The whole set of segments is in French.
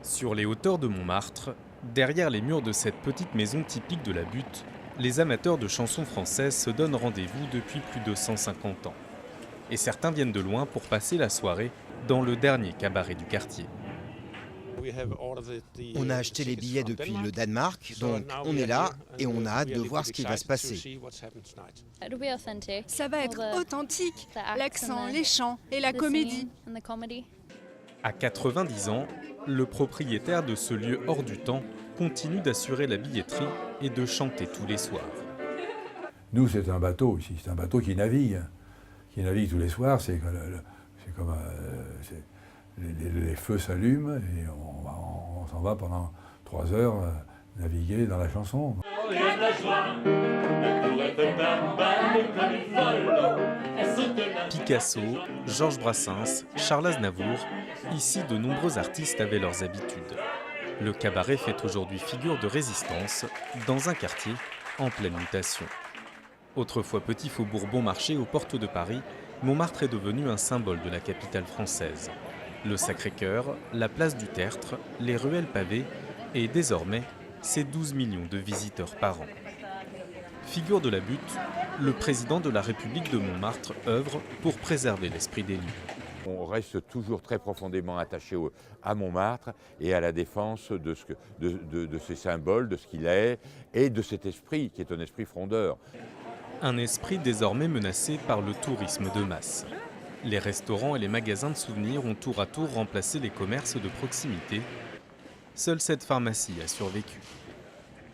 Sur les hauteurs de Montmartre, derrière les murs de cette petite maison typique de la Butte, les amateurs de chansons françaises se donnent rendez-vous depuis plus de 150 ans. Et certains viennent de loin pour passer la soirée dans le dernier cabaret du quartier. On a acheté les billets depuis le Danemark, donc on est là et on a hâte de voir ce qui va se passer. Ça va être authentique, l'accent, les chants et la comédie. À 90 ans, le propriétaire de ce lieu hors du temps continue d'assurer la billetterie et de chanter tous les soirs. Nous, c'est un bateau ici, c'est un bateau qui navigue tous les soirs. C'est comme les feux s'allument et on s'en va pendant 3 heures naviguer dans la chanson. Picasso, Georges Brassens, Charles Aznavour, ici de nombreux artistes avaient leurs habitudes. Le cabaret fait aujourd'hui figure de résistance dans un quartier en pleine mutation. Autrefois petit faubourg bon marché aux portes de Paris, Montmartre est devenu un symbole de la capitale française. Le Sacré-Cœur, la place du Tertre, les ruelles pavées et désormais ses 12 millions de visiteurs par an. Figure de la Butte, le président de la République de Montmartre œuvre pour préserver l'esprit des lieux. On reste toujours très profondément attaché à Montmartre et à la défense de ses symboles, de ce qu'il est et de cet esprit qui est un esprit frondeur. Un esprit désormais menacé par le tourisme de masse. Les restaurants et les magasins de souvenirs ont tour à tour remplacé les commerces de proximité. Seule cette pharmacie a survécu.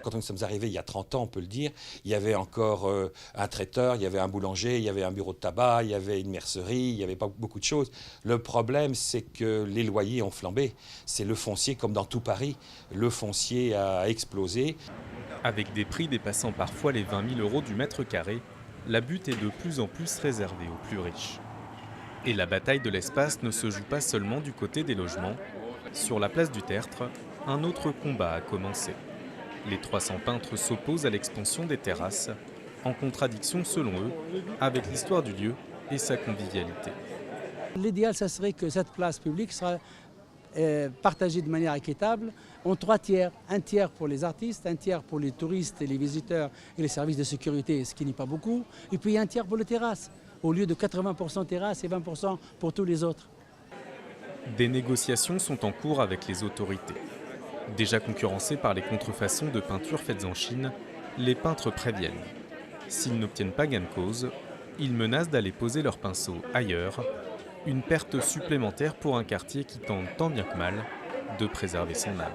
Quand nous sommes arrivés il y a 30 ans, on peut le dire, il y avait encore un traiteur, il y avait un boulanger, il y avait un bureau de tabac, il y avait une mercerie, il n'y avait pas beaucoup de choses. Le problème, c'est que les loyers ont flambé. C'est le foncier, comme dans tout Paris, le foncier a explosé. Avec des prix dépassant parfois les 20 000 € du mètre carré, la Butte est de plus en plus réservée aux plus riches. Et la bataille de l'espace ne se joue pas seulement du côté des logements. Sur la place du Tertre, un autre combat a commencé. Les 300 peintres s'opposent à l'expansion des terrasses, en contradiction selon eux avec l'histoire du lieu et sa convivialité. L'idéal, ça serait que cette place publique soit partagée de manière équitable en 3 tiers. Un tiers pour les artistes, un tiers pour les touristes et les visiteurs et les services de sécurité, ce qui n'est pas beaucoup, et puis un tiers pour les terrasses, au lieu de 80% terrasses et 20% pour tous les autres. Des négociations sont en cours avec les autorités. Déjà concurrencés par les contrefaçons de peintures faites en Chine, les peintres préviennent. S'ils n'obtiennent pas gain de cause, ils menacent d'aller poser leurs pinceaux ailleurs, une perte supplémentaire pour un quartier qui tente tant bien que mal de préserver son âme.